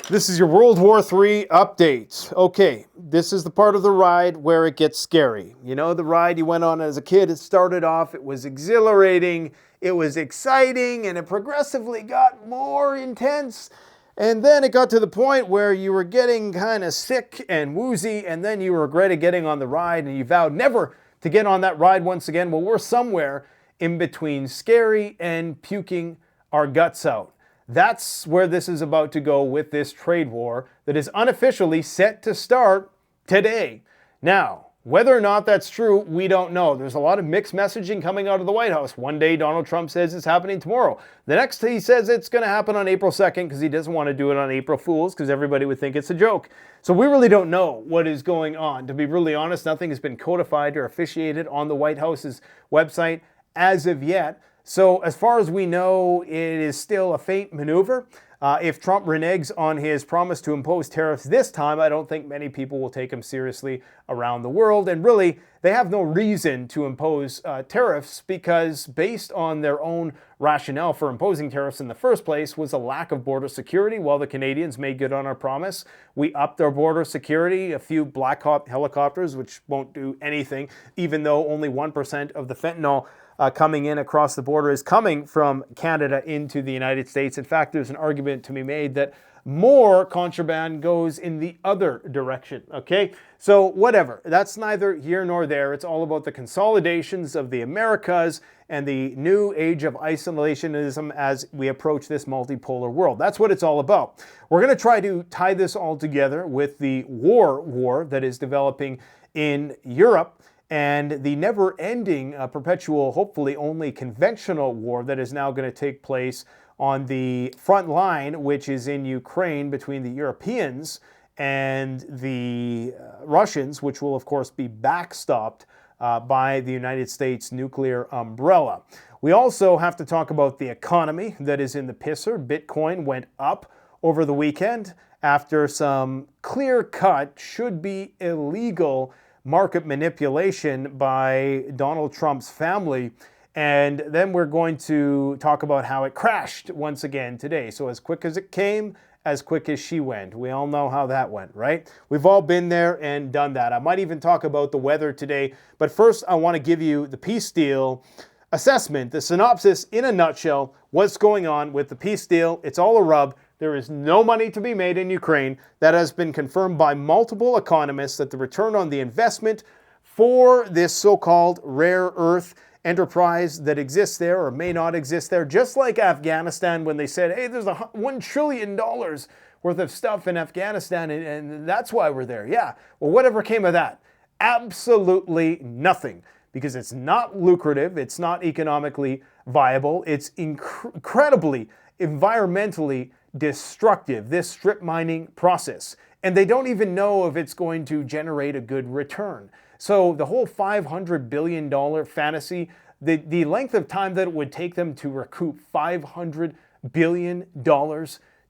This is your World War III update. Okay, this is the part of the ride where it gets scary. You know, the ride you went on as a kid, it started off, it was exhilarating, it was exciting, and it progressively got more intense. And then it got to the point where you were getting kind of sick and woozy, and then you regretted getting on the ride, and you vowed never to get on that ride once again. Well, we're somewhere in between scary and puking our guts out. That's where this is about to go with this trade war that is unofficially set to start today. Now, whether or not that's true, we don't know. There's a lot of mixed messaging coming out of the White House. One day Donald Trump says it's happening tomorrow. The next he says it's going to happen on April 2nd because he doesn't want to do it on April Fools because everybody would think it's a joke. So we really don't know what is going on. To be really honest, nothing has been codified or officiated on the White House's website as of yet. So as far as we know, it is still a faint maneuver. If Trump reneges on his promise to impose tariffs this time, I don't think many people will take him seriously around the world. And really, they have no reason to impose tariffs because based on their own rationale for imposing tariffs in the first place was a lack of border security. While the Canadians made good on our promise, we upped our border security, a few Black Hawk helicopters, which won't do anything, even though only 1% of the fentanyl coming in across the border is coming from Canada into the United States. In fact, there's an argument to be made that more contraband goes in the other direction, okay? So whatever, that's neither here nor there. It's all about the consolidations of the Americas and the new age of isolationism as we approach this multipolar world. That's what it's all about. We're going to try to tie this all together with the war that is developing in Europe and the never-ending, perpetual, hopefully only conventional war that is now going to take place on the front line, which is in Ukraine between the Europeans and the Russians, which will, of course, be backstopped by the United States nuclear umbrella. We also have to talk about the economy that is in the pisser. Bitcoin went up over the weekend after some clear-cut, should be illegal market manipulation by Donald Trump's family. And then we're going to talk about how it crashed once again today. So as quick as it came, as quick as she went. We all know how that went, right? We've all been there and done that. I might even talk about the weather today. But first, I want to give you the peace deal assessment, the synopsis in a nutshell, what's going on with the peace deal. It's all a rub. There is no money to be made in Ukraine. That has been confirmed by multiple economists that the return on the investment for this so-called rare earth enterprise that exists there or may not exist there, just like Afghanistan when they said, hey, there's $1 trillion worth of stuff in Afghanistan and that's why we're there. Yeah, well, whatever came of that? Absolutely nothing, because it's not lucrative, it's not economically viable, it's incredibly environmentally destructive, this strip mining process. And they don't even know if it's going to generate a good return. So the whole $500 billion fantasy, the length of time that it would take them to recoup $500 billion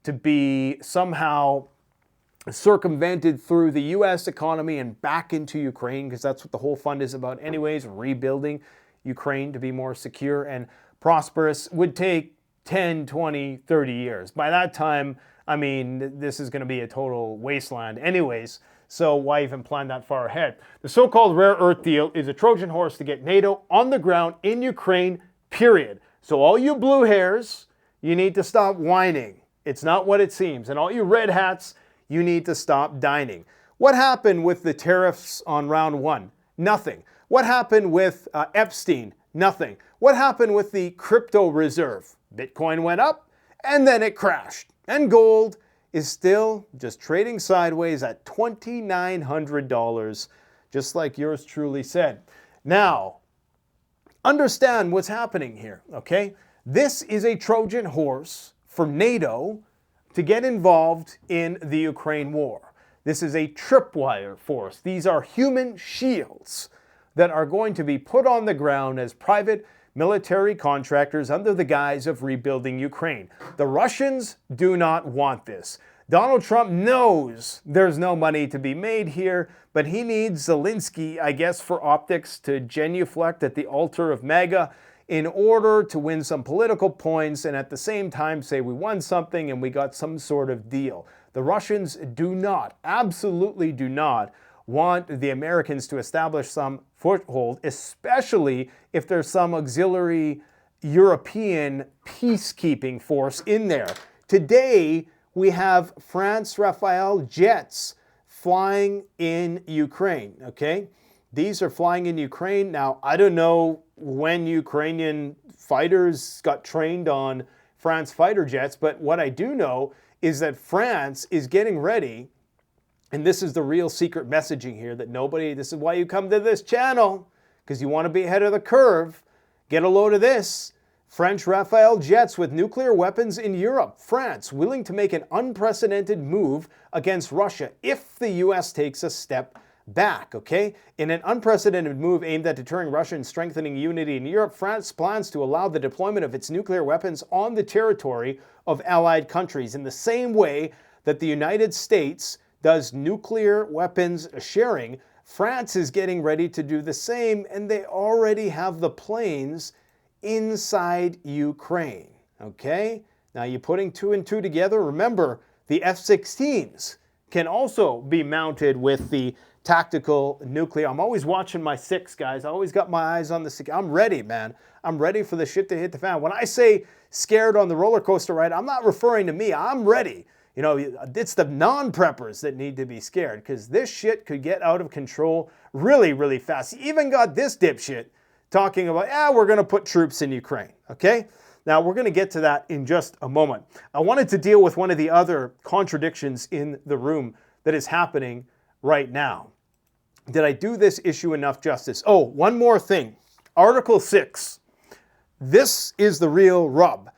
to be somehow circumvented through the U.S. economy and back into Ukraine, because that's what the whole fund is about anyways, rebuilding Ukraine to be more secure and prosperous, would take 10, 20, 30 years. By that time, I mean, this is going to be a total wasteland anyways, so why even plan that far ahead? The so-called rare earth deal is a Trojan horse to get NATO on the ground in Ukraine, period. So all you blue hairs, you need to stop whining. It's not what it seems. And all you red hats, you need to stop dining. What happened with the tariffs on round one? Nothing. What happened with Epstein? Nothing. What happened with the crypto reserve? Bitcoin went up and then it crashed. And gold is still just trading sideways at $2,900, just like yours truly said. Now, understand what's happening here, okay? This is a Trojan horse for NATO to get involved in the Ukraine war. This is a tripwire force. These are human shields that are going to be put on the ground as private military contractors under the guise of rebuilding Ukraine. The Russians do not want this. Donald Trump knows there's no money to be made here, but he needs Zelensky, I guess, for optics to genuflect at the altar of MAGA in order to win some political points and at the same time say we won something and we got some sort of deal. The Russians do not, absolutely do not, want the Americans to establish some foothold, especially if there's some auxiliary European peacekeeping force in there. Today, we have France Rafale jets flying in Ukraine, okay? These are flying in Ukraine. Now, I don't know when Ukrainian fighters got trained on France fighter jets, but what I do know is that France is getting ready, and this is the real secret messaging here that nobody, this is why you come to this channel, because you want to be ahead of the curve. Get a load of this. French Rafale jets with nuclear weapons in Europe. France willing to make an unprecedented move against Russia if the US takes a step back, okay? In an unprecedented move aimed at deterring Russia and strengthening unity in Europe, France plans to allow the deployment of its nuclear weapons on the territory of allied countries in the same way that the United States does nuclear weapons sharing. France is getting ready to do the same, and they already have the planes inside Ukraine, okay? Now you're putting two and two together. Remember, the F-16s can also be mounted with the tactical nuclear. I'm always watching my six, guys. I always got my eyes on the six. I'm ready, man. I'm ready for the shit to hit the fan. When I say scared on the roller coaster ride, I'm not referring to me. I'm ready. You know, it's the non-preppers that need to be scared because this shit could get out of control really, really fast. You even got this dipshit talking about, we're going to put troops in Ukraine, okay? Now, we're going to get to that in just a moment. I wanted to deal with one of the other contradictions in the room that is happening right now. Did I do this issue enough justice? Oh, one more thing. Article 6. This is the real rub.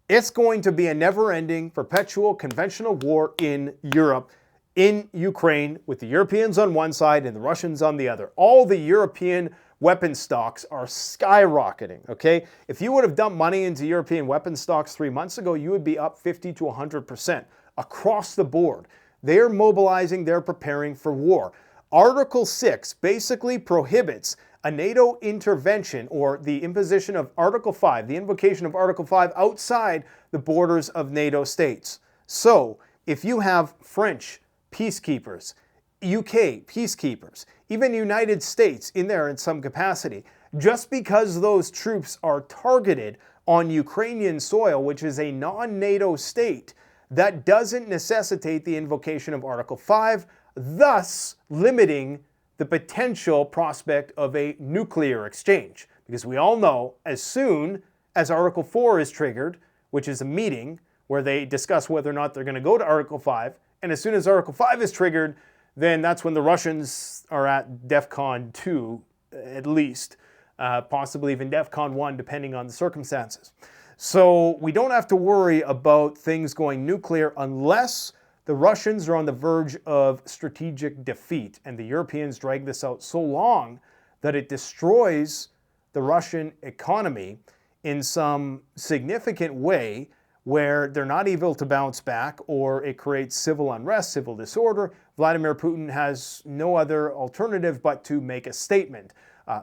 It's going to be a never-ending, perpetual, conventional war in Europe, in Ukraine, with the Europeans on one side and the Russians on the other. All the European weapon stocks are skyrocketing, okay? If you would have dumped money into European weapon stocks 3 months ago, you would be up 50 to 100% across the board. They're mobilizing, they're preparing for war. Article 6 basically prohibits a NATO intervention or the imposition of Article 5, the invocation of Article 5 outside the borders of NATO states. So, if you have French peacekeepers, UK peacekeepers, even United States in there in some capacity, just because those troops are targeted on Ukrainian soil, which is a non-NATO state, that doesn't necessitate the invocation of Article 5, thus limiting the potential prospect of a nuclear exchange. Because we all know, as soon as Article 4 is triggered, which is a meeting where they discuss whether or not they're going to go to Article 5, and as soon as Article 5 is triggered, then that's when the Russians are at DEFCON 2, at least, possibly even DEFCON 1, depending on the circumstances. So we don't have to worry about things going nuclear unless the Russians are on the verge of strategic defeat, and the Europeans drag this out so long that it destroys the Russian economy in some significant way where they're not able to bounce back, or it creates civil unrest, civil disorder. Vladimir Putin has no other alternative but to make a statement,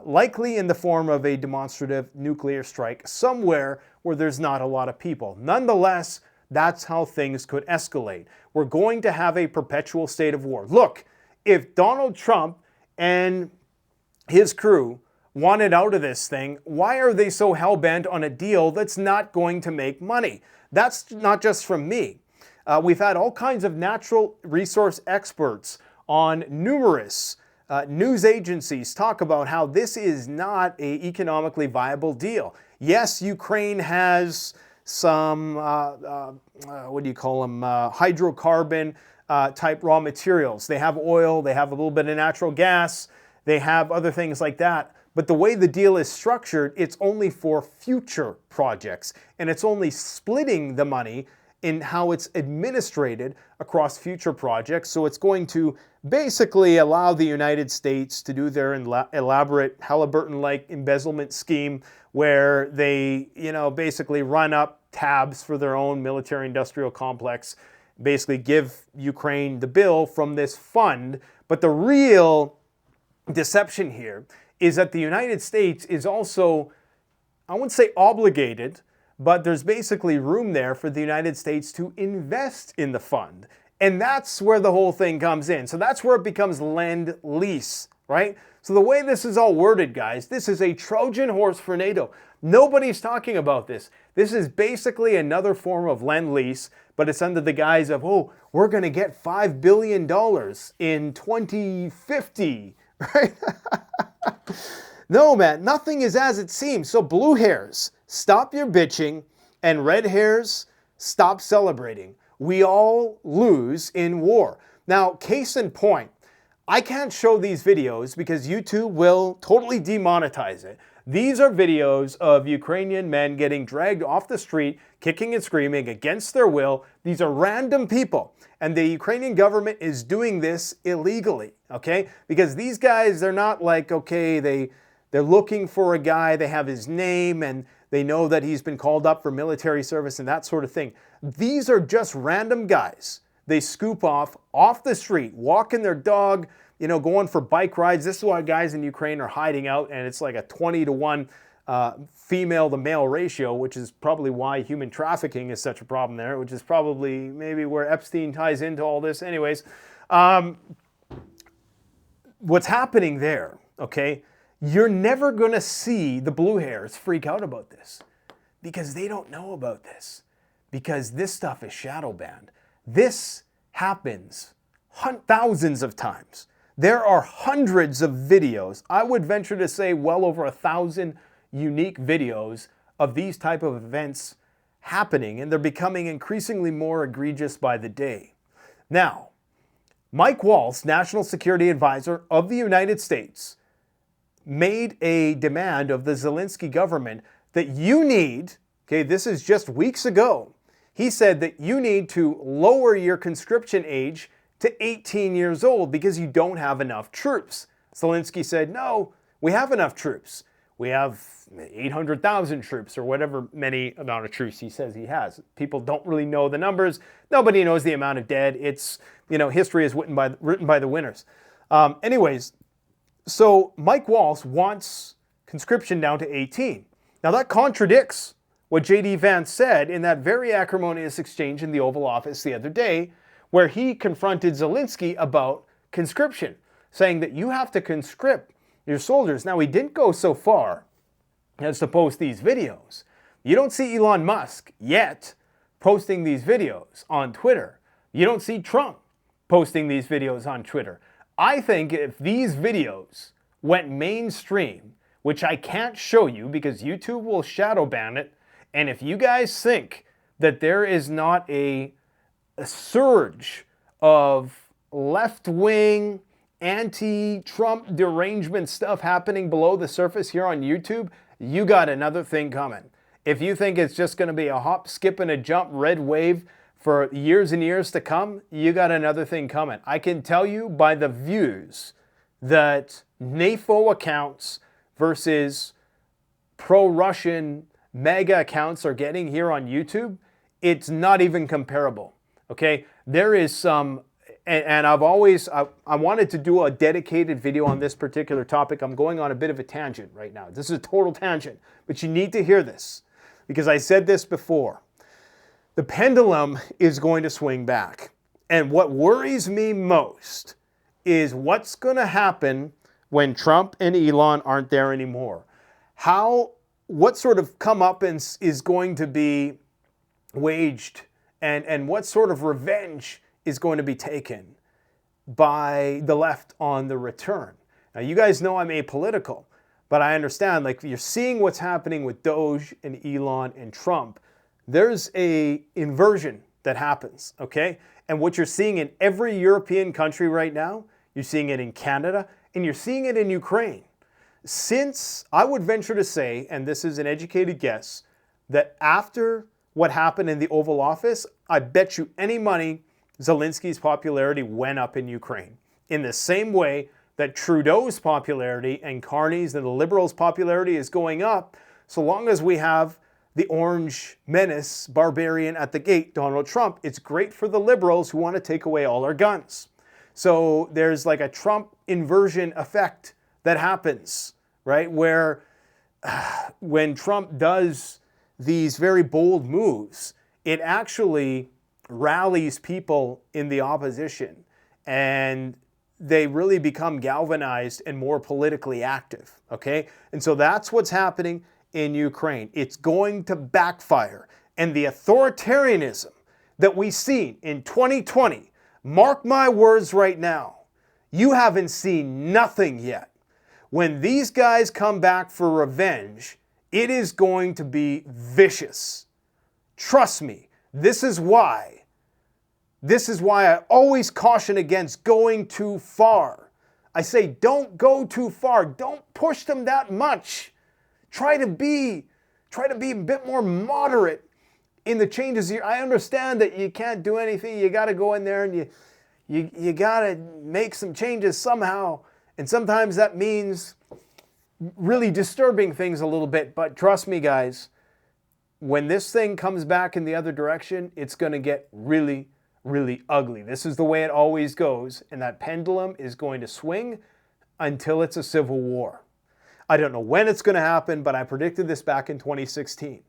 likely in the form of a demonstrative nuclear strike somewhere where there's not a lot of people. Nonetheless, that's how things could escalate. We're going to have a perpetual state of war. Look, if Donald Trump and his crew wanted out of this thing, why are they so hell-bent on a deal that's not going to make money? That's not just from me. We've had all kinds of natural resource experts on numerous news agencies talk about how this is not an economically viable deal. Yes, Ukraine has some, what do you call them, hydrocarbon type raw materials. They have oil, they have a little bit of natural gas, they have other things like that. But the way the deal is structured, it's only for future projects, and it's only splitting the money in how it's administrated across future projects. So it's going to basically allow the United States to do their elaborate Halliburton-like embezzlement scheme where they, basically run up tabs for their own military-industrial complex, basically give Ukraine the bill from this fund. But the real deception here is that the United States is also, I wouldn't say obligated, but there's basically room there for the United States to invest in the fund. And that's where the whole thing comes in. So that's where it becomes lend-lease, right? So the way this is all worded, guys, this is a Trojan horse for NATO. Nobody's talking about this. This is basically another form of lend-lease, but it's under the guise of, oh, we're going to get $5 billion in 2050, right? No, man, nothing is as it seems. So blue hairs, stop your bitching, and red hairs, stop celebrating. We all lose in war. Now, case in point, I can't show these videos because YouTube will totally demonetize it. These are videos of Ukrainian men getting dragged off the street, kicking and screaming against their will. These are random people. And the Ukrainian government is doing this illegally, okay? Because these guys, they're not like, okay, they're looking for a guy, they have his name, and they know that he's been called up for military service and that sort of thing. These are just random guys. They scoop off the street, walking their dog, you know, going for bike rides. This is why guys in Ukraine are hiding out, and it's like a 20-to-1 female to male ratio, which is probably why human trafficking is such a problem there, which is probably maybe where Epstein ties into all this. Anyways, what's happening there, okay? You're never going to see the blue hairs freak out about this because they don't know about this, because this stuff is shadow banned. This happens thousands of times. There are hundreds of videos. I would venture to say well over 1,000 unique videos of these type of events happening, and they're becoming increasingly more egregious by the day. Now, Mike Waltz, National Security Advisor of the United States, made a demand of the Zelensky government that you need, okay, this is just weeks ago, he said that you need to lower your conscription age to 18 years old because you don't have enough troops. Zelensky said, no, we have enough troops. We have 800,000 troops or whatever many amount of troops he says he has. People don't really know the numbers. Nobody knows the amount of dead. It's, you know, history is written by the winners. Anyways, so Mike Waltz wants conscription down to 18. Now that contradicts what J.D. Vance said in that very acrimonious exchange in the Oval Office the other day, where he confronted Zelensky about conscription, saying that you have to conscript your soldiers. Now, he didn't go so far as to post these videos. You don't see Elon Musk yet posting these videos on Twitter. You don't see Trump posting these videos on Twitter. I think if these videos went mainstream, which I can't show you because YouTube will shadow ban it, and if you guys think that there is not a surge of left-wing, anti-Trump derangement stuff happening below the surface here on YouTube, you got another thing coming. If you think it's just going to be a hop, skip, and a jump red wave for years and years to come, you got another thing coming. I can tell you by the views that NAFO accounts versus pro-Russian mega accounts are getting here on YouTube, it's not even comparable, okay? There is some, and I wanted to do a dedicated video on this particular topic. I'm going on a bit of a tangent right now. This is a total tangent, but you need to hear this because I said this before. The pendulum is going to swing back. And what worries me most is what's going to happen when Trump and Elon aren't there anymore. What sort of comeuppance is going to be waged and what sort of revenge is going to be taken by the left on the return. Now, you guys know I'm apolitical, but I understand, like, you're seeing what's happening with Doge and Elon and Trump. There's a inversion that happens, okay? And what you're seeing in every European country right now, you're seeing it in Canada, and you're seeing it in Ukraine. Since, I would venture to say, and this is an educated guess, that after what happened in the Oval Office, I bet you any money Zelensky's popularity went up in Ukraine. In the same way that Trudeau's popularity and Carney's and the Liberals' popularity is going up, so long as we have the orange menace, barbarian at the gate, Donald Trump, it's great for the Liberals who want to take away all our guns. So there's like a Trump inversion effect that happens, right? Where when Trump does these very bold moves, it actually rallies people in the opposition, and they really become galvanized and more politically active, okay? And so that's what's happening in Ukraine. It's going to backfire. And the authoritarianism that we see in 2020, mark my words right now, you haven't seen nothing yet. When these guys come back for revenge, it is going to be vicious. Trust me, this is why I always caution against going too far. I say don't go too far. Don't push them that much. Try to be a bit more moderate in the changes. I understand that you can't do anything. You got to go in there and you got to make some changes somehow. And sometimes that means really disturbing things a little bit. But trust me, guys, when this thing comes back in the other direction, it's going to get really, really ugly. This is the way it always goes. And that pendulum is going to swing until it's a civil war. I don't know when it's going to happen, but I predicted this back in 2016.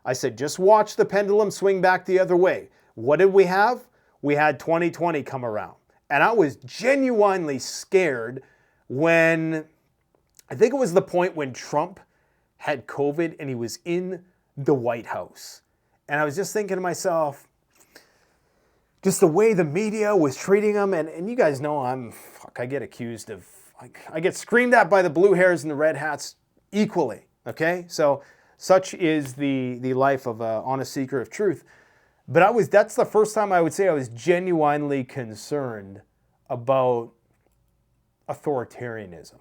I said, just watch the pendulum swing back the other way. What did we have? We had 2020 come around. And I was genuinely scared when, I think it was the point when Trump had COVID and he was in the White House. And I was just thinking to myself, just the way the media was treating him, and you guys know I get accused of, I get screamed at by the blue hairs and the red hats equally, okay? So such is the life of an honest seeker of truth. But that's the first time I would say I was genuinely concerned about authoritarianism.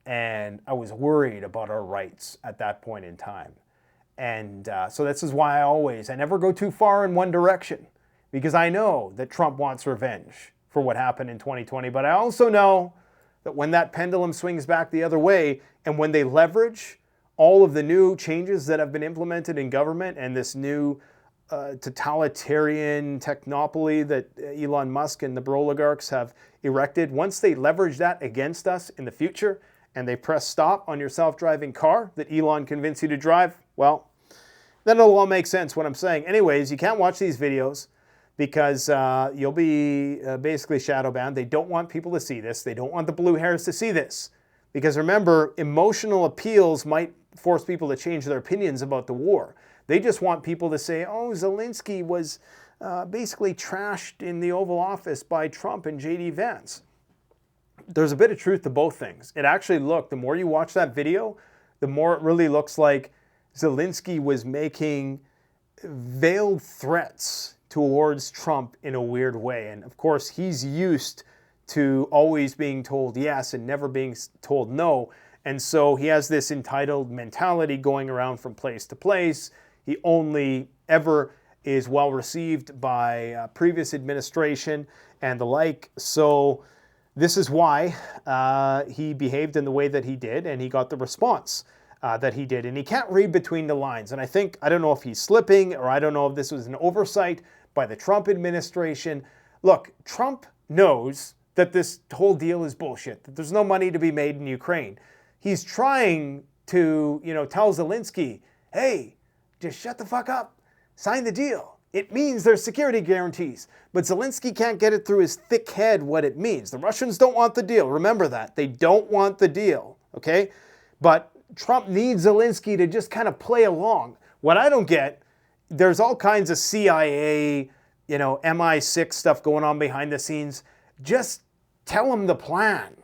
And I was worried about our rights at that point in time. And so this is why I never go too far in one direction, because I know that Trump wants revenge for what happened in 2020. But I also know that when that pendulum swings back the other way, and when they leverage all of the new changes that have been implemented in government and this new totalitarian technopoly that Elon Musk and the oligarchs have erected, once they leverage that against us in the future and they press stop on your self-driving car that Elon convinced you to drive, well, then it'll all make sense what I'm saying. Anyways, you can't watch these videos because you'll be basically shadow banned. They don't want people to see this. They don't want the blue hairs to see this. Because remember, emotional appeals might force people to change their opinions about the war. They just want people to say, oh, Zelensky was basically trashed in the Oval Office by Trump and J.D. Vance. There's a bit of truth to both things. It actually the more you watch that video, the more it really looks like Zelensky was making veiled threats towards Trump in a weird way. And of course, he's used to always being told yes and never being told no. And so he has this entitled mentality going around from place to place. He only ever is well received by previous administration and the like. So this is why he behaved in the way that he did, and he got the response that he did. And he can't read between the lines. And I don't know if he's slipping, or I don't know if this was an oversight by the Trump administration. Look, Trump knows that this whole deal is bullshit, that there's no money to be made in Ukraine. He's trying to, tell Zelensky, hey, just shut the fuck up, sign the deal. It means there's security guarantees. But Zelensky can't get it through his thick head what it means. The Russians don't want the deal. Remember that. They don't want the deal, okay? But Trump needs Zelensky to just kind of play along. What I don't get, there's all kinds of CIA, MI6 stuff going on behind the scenes. Just tell him the plan,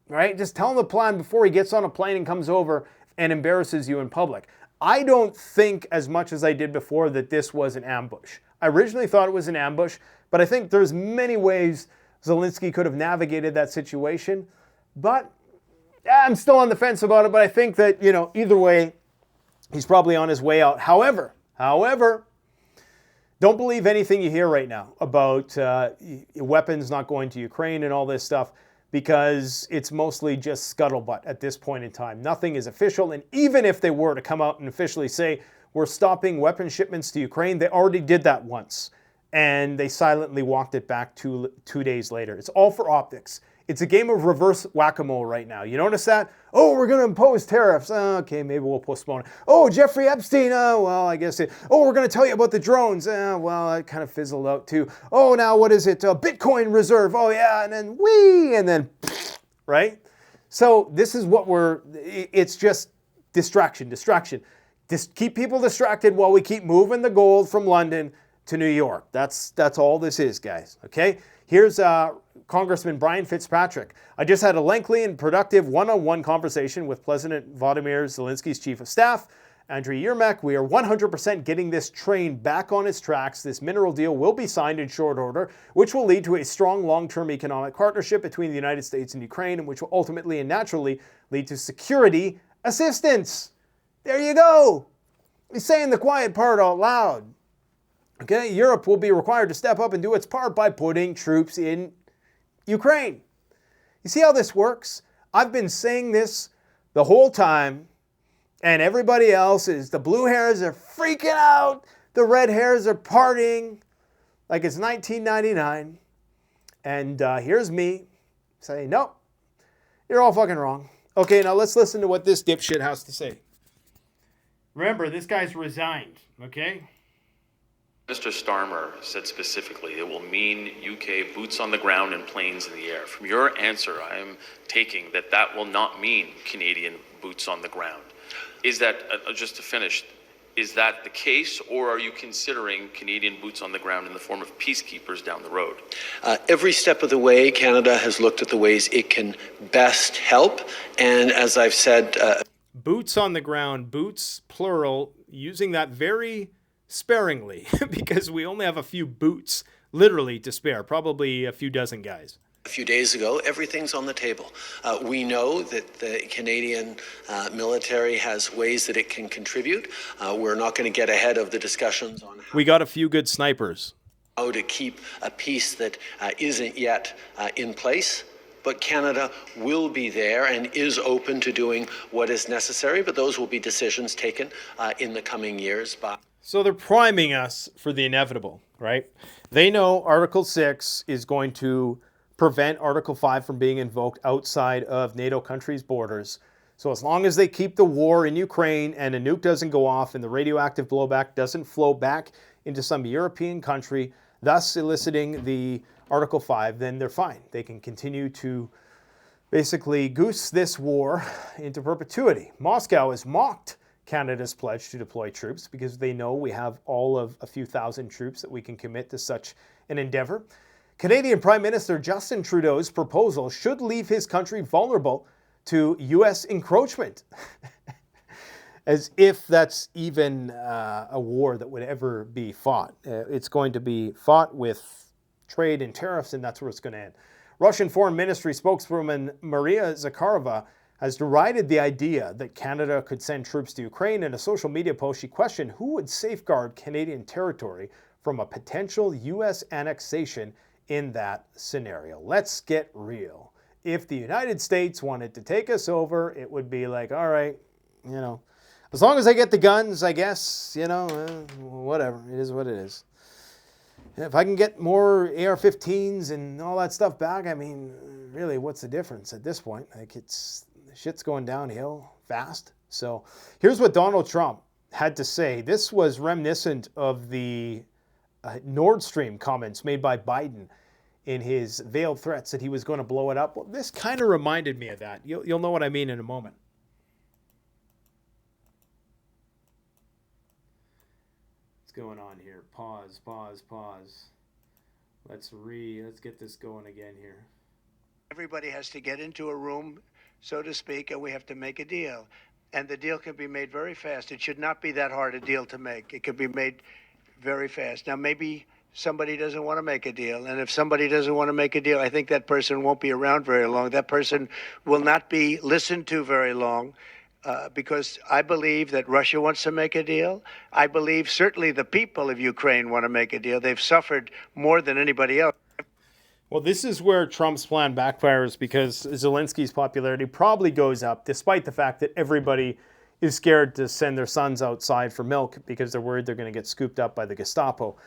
right? Just tell him the plan before he gets on a plane and comes over and embarrasses you in public. I don't think, as much as I did before, that this was an ambush. I originally thought it was an ambush, but I think there's many ways Zelensky could have navigated that situation. But I'm still on the fence about it, but I think that, either way, he's probably on his way out. However, don't believe anything you hear right now about weapons not going to Ukraine and all this stuff, because it's mostly just scuttlebutt at this point in time. Nothing is official, and even if they were to come out and officially say, we're stopping weapon shipments to Ukraine, they already did that once, and they silently walked it back 2 days later. It's all for optics. It's a game of reverse whack-a-mole right now. You notice that? Oh, we're going to impose tariffs. Okay, maybe we'll postpone it. Oh, Jeffrey Epstein. Well, I guess it. Oh, we're going to tell you about the drones. Well, that kind of fizzled out too. Oh, now what is it? Bitcoin reserve. Oh, yeah. And then whee, and then, right? So this is what it's just distraction. Just keep people distracted while we keep moving the gold from London to New York. That's all this is, guys. Okay? Here's Congressman Brian Fitzpatrick. I just had a lengthy and productive one-on-one conversation with President Vladimir Zelensky's chief of staff, Andriy Yermak. We are 100% getting this train back on its tracks. This mineral deal will be signed in short order, which will lead to a strong long-term economic partnership between the United States and Ukraine, and which will ultimately and naturally lead to security assistance. There you go. He's saying the quiet part out loud. Okay, Europe will be required to step up and do its part by putting troops in Ukraine. You see how this works? I've been saying this the whole time, and everybody else the blue hairs are freaking out, the red hairs are partying like it's 1999, and here's me saying, nope, you're all fucking wrong. Okay, now let's listen to what this dipshit has to say. Remember, this guy's resigned, okay? Mr. Starmer said specifically it will mean UK boots on the ground and planes in the air. From your answer, I am taking that will not mean Canadian boots on the ground. Is that, just to finish, is that the case, or are you considering Canadian boots on the ground in the form of peacekeepers down the road? Every step of the way, Canada has looked at the ways it can best help. And as I've said... boots on the ground, boots, plural, using that very sparingly because we only have a few boots literally to spare, probably a few dozen guys. A few days ago, everything's on the table. We know that the Canadian military has ways that it can contribute. We're not going to get ahead of the discussions on we got a few good snipers. How to keep a peace that isn't yet in place. But Canada will be there and is open to doing what is necessary, but those will be decisions taken in the coming years. So they're priming us for the inevitable, right? They know Article 6 is going to prevent Article 5 from being invoked outside of NATO countries' borders. So as long as they keep the war in Ukraine and a nuke doesn't go off and the radioactive blowback doesn't flow back into some European country, thus eliciting the Article 5, then they're fine. They can continue to basically goose this war into perpetuity. Moscow has mocked Canada's pledge to deploy troops because they know we have all of a few thousand troops that we can commit to such an endeavor. Canadian Prime Minister Justin Trudeau's proposal should leave his country vulnerable to U.S. encroachment. As if that's even a war that would ever be fought. It's going to be fought with trade and tariffs, and that's where it's going to end. Russian Foreign Ministry spokeswoman Maria Zakharova has derided the idea that Canada could send troops to Ukraine. In a social media post, she questioned who would safeguard Canadian territory from a potential U.S. annexation in that scenario. Let's get real. If the United States wanted to take us over, it would be like, all right, as long as I get the guns, I guess, whatever. It is what it is. If I can get more AR-15s and all that stuff back, I mean, really, what's the difference at this point? Like, shit's going downhill fast. So here's what Donald Trump had to say. This was reminiscent of the Nord Stream comments made by Biden in his veiled threats that he was going to blow it up. Well, this kind of reminded me of that. You'll know what I mean in a moment. Going on here. Pause. Let's get this going again here. Everybody has to get into a room, so to speak, and we have to make a deal. And the deal can be made very fast. It should not be that hard a deal to make. It can be made very fast. Now, maybe somebody doesn't want to make a deal. And if somebody doesn't want to make a deal, I think that person won't be around very long. That person will not be listened to very long. Because I believe that Russia wants to make a deal. I believe certainly the people of Ukraine want to make a deal. They've suffered more than anybody else. Well, this is where Trump's plan backfires because Zelensky's popularity probably goes up, despite the fact that everybody is scared to send their sons outside for milk because they're worried they're going to get scooped up by the Gestapo.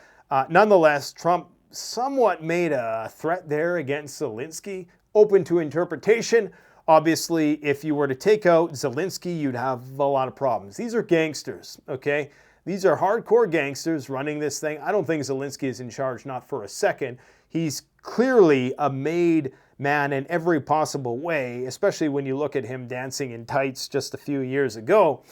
Nonetheless, Trump somewhat made a threat there against Zelensky open to interpretation. Obviously, if you were to take out Zelensky, you'd have a lot of problems. These are gangsters, okay? These are hardcore gangsters running this thing. I don't think Zelensky is in charge, not for a second. He's clearly a made man in every possible way, especially when you look at him dancing in tights just a few years ago.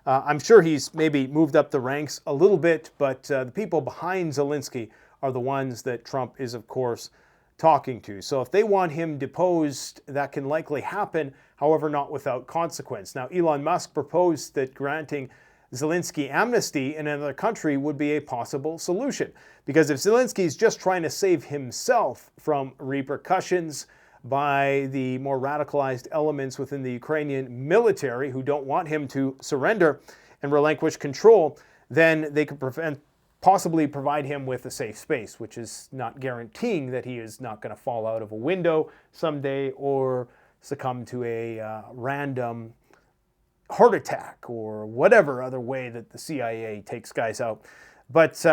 I'm sure he's maybe moved up the ranks a little bit, but the people behind Zelensky are the ones that Trump is, of course, talking to. So if they want him deposed, that can likely happen, however, not without consequence. Now, Elon Musk proposed that granting Zelensky amnesty in another country would be a possible solution. Because if Zelensky is just trying to save himself from repercussions by the more radicalized elements within the Ukrainian military who don't want him to surrender and relinquish control, then they could possibly provide him with a safe space, which is not guaranteeing that he is not going to fall out of a window someday or succumb to a random heart attack or whatever other way that the CIA takes guys out. But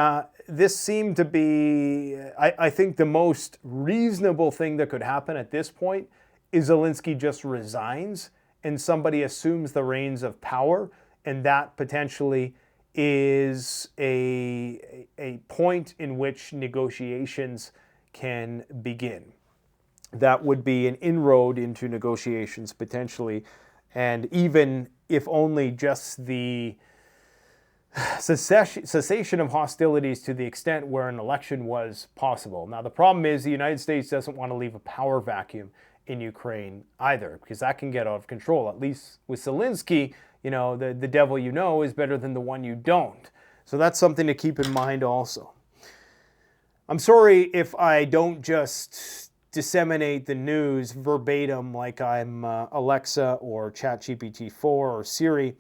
this seemed to be, I think, the most reasonable thing that could happen at this point is Zelensky just resigns and somebody assumes the reins of power, and that potentially is a point in which negotiations can begin. That would be an inroad into negotiations potentially, and even if only just the cessation of hostilities to the extent where an election was possible. Now, the problem is the United States doesn't want to leave a power vacuum in Ukraine either, because that can get out of control. At least with Zelensky, you know, the devil you know is better than the one you don't. So that's something to keep in mind also. I'm sorry if I don't just disseminate the news verbatim like I'm Alexa or ChatGPT 4 or Siri.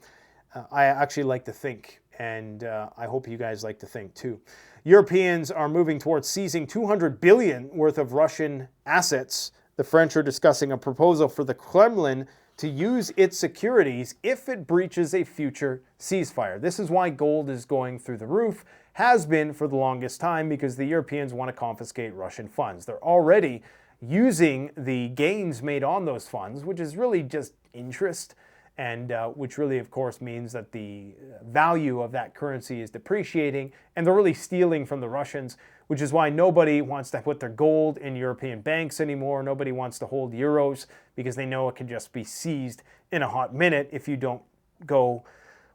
I actually like to think, and I hope you guys like to think too. Europeans are moving towards seizing 200 billion worth of Russian assets. The French are discussing a proposal for the Kremlin to use its securities if it breaches a future ceasefire. This is why gold is going through the roof, has been for the longest time, because the Europeans want to confiscate Russian funds. They're already using the gains made on those funds, which is really just interest, and which really, of course, means that the value of that currency is depreciating, and they're really stealing from the Russians, which is why nobody wants to put their gold in European banks anymore. Nobody wants to hold euros because they know it can just be seized in a hot minute if you don't go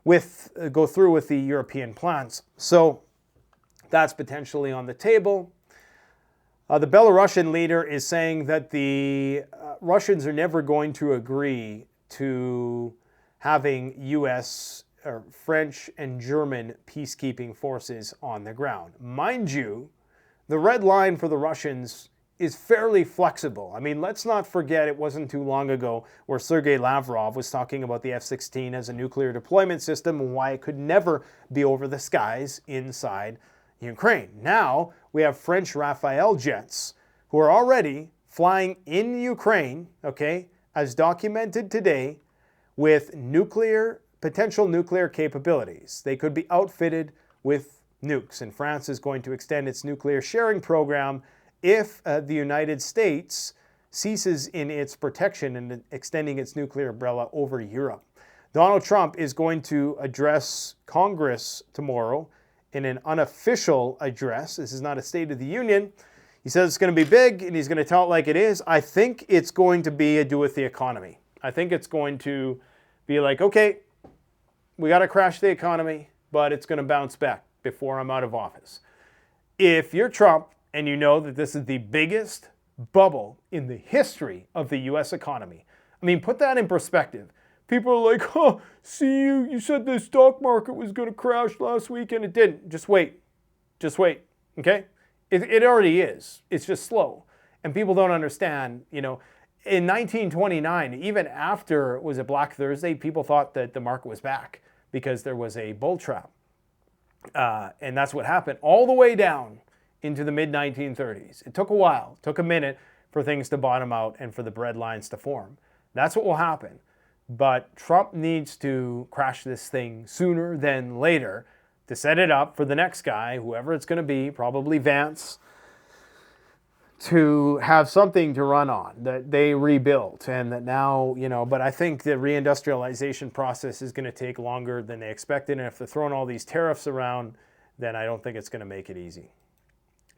through with the European plans. So that's potentially on the table. The Belarusian leader is saying that the Russians are never going to agree to having U.S. or French and German peacekeeping forces on the ground. Mind you, the red line for the Russians is fairly flexible. I mean, let's not forget it wasn't too long ago where Sergei Lavrov was talking about the F-16 as a nuclear deployment system and why it could never be over the skies inside Ukraine. Now we have French Rafale jets who are already flying in Ukraine, okay, as documented today, with potential nuclear capabilities. They could be outfitted with nukes, and France is going to extend its nuclear sharing program if the United States ceases in its protection and extending its nuclear umbrella over Europe. Donald Trump is going to address Congress tomorrow in an unofficial address. This is not a State of the Union. He says it's going to be big, and he's going to tell it like it is. I think it's going to be a do with the economy. I think it's going to be like, okay, we got to crash the economy, but it's going to bounce back before I'm out of office. If you're Trump and you know that this is the biggest bubble in the history of the U.S. economy, I mean, put that in perspective. People are like, oh, see, you said the stock market was going to crash last week and it didn't. Just wait, okay? It already is. It's just slow. And people don't understand, you know, in 1929, even after, was it Black Thursday, people thought that the market was back because there was a bull trap. And that's what happened all the way down into the mid-1930s. It took a while, took a minute for things to bottom out and for the bread lines to form. That's what will happen. But Trump needs to crash this thing sooner than later to set it up for the next guy, whoever it's going to be, probably Vance, to have something to run on that they rebuilt, and that now, but I think the reindustrialization process is going to take longer than they expected. And if they're throwing all these tariffs around, then I don't think it's going to make it easy.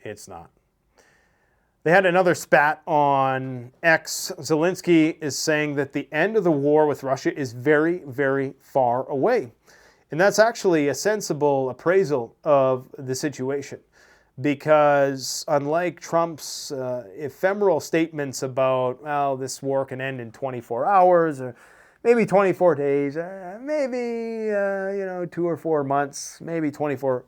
It's not. They had another spat on X. Zelensky is saying that the end of the war with Russia is very, very far away. And that's actually a sensible appraisal of the situation. Because unlike Trump's ephemeral statements about, well, this war can end in 24 hours or maybe 24 days, maybe, 2 or 4 months, maybe 24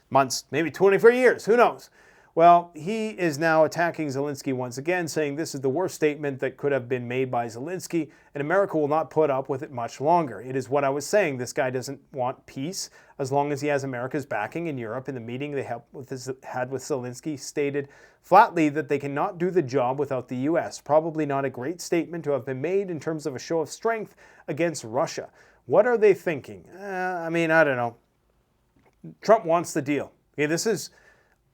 months, maybe 24 years, who knows? Well, he is now attacking Zelensky once again, saying this is the worst statement that could have been made by Zelensky, and America will not put up with it much longer. It is what I was saying. This guy doesn't want peace as long as he has America's backing. In Europe, in the meeting they had with Zelensky, stated flatly that they cannot do the job without the U.S. Probably not a great statement to have been made in terms of a show of strength against Russia. What are they thinking? I don't know. Trump wants the deal. Okay,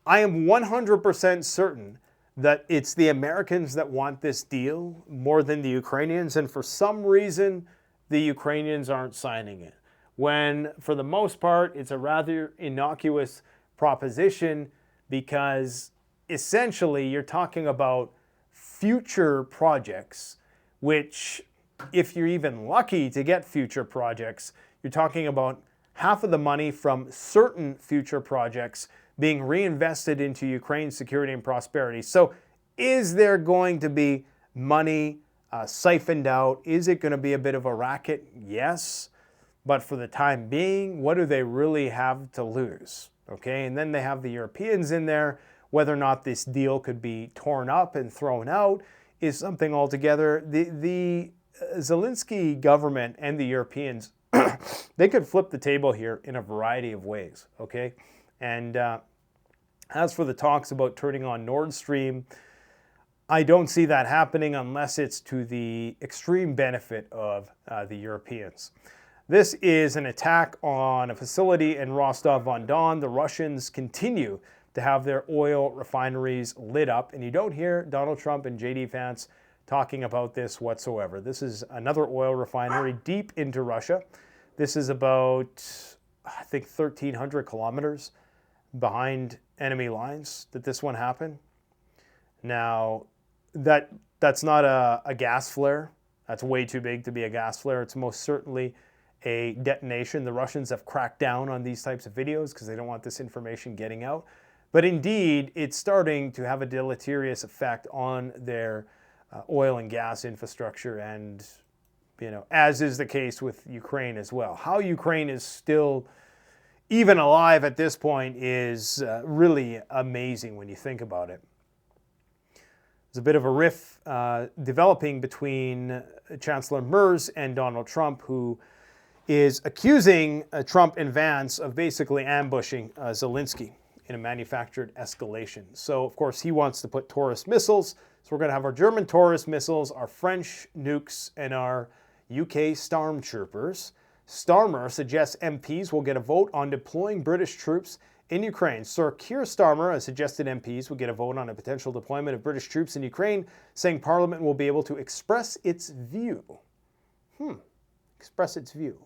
I am 100% certain that it's the Americans that want this deal more than the Ukrainians, and for some reason, the Ukrainians aren't signing it. When, for the most part, it's a rather innocuous proposition because essentially you're talking about future projects, which, if you're even lucky to get future projects, you're talking about half of the money from certain future projects being reinvested into Ukraine's security and prosperity. So is there going to be money siphoned out? Is it going to be a bit of a racket? Yes. But for the time being, what do they really have to lose? Okay, and then they have the Europeans in there. Whether or not this deal could be torn up and thrown out is something altogether. The Zelensky government and the Europeans, they could flip the table here in a variety of ways, okay? And as for the talks about turning on Nord Stream, I don't see that happening unless it's to the extreme benefit of the Europeans. This is an attack on a facility in Rostov-on-Don. The Russians continue to have their oil refineries lit up, and you don't hear Donald Trump and J.D. Vance talking about this whatsoever. This is another oil refinery deep into Russia. This is about, I think, 1,300 kilometers behind enemy lines that this one happened. Now, that's not a gas flare. That's way too big to be a gas flare. It's most certainly a detonation. The Russians have cracked down on these types of videos because they don't want this information getting out. But indeed, it's starting to have a deleterious effect on their oil and gas infrastructure, and as is the case with Ukraine as well. How Ukraine is still even alive at this point is really amazing when you think about it. There's a bit of a rift developing between Chancellor Merz and Donald Trump, who is accusing Trump and Vance of basically ambushing Zelensky in a manufactured escalation. So, of course, he wants to put Taurus missiles. So we're going to have our German Taurus missiles, our French nukes, and our UK Stormtroopers. Starmer suggests MPs will get a vote on deploying British troops in Ukraine. Sir Keir Starmer has suggested MPs will get a vote on a potential deployment of British troops in Ukraine, saying Parliament will be able to express its view. Express its view.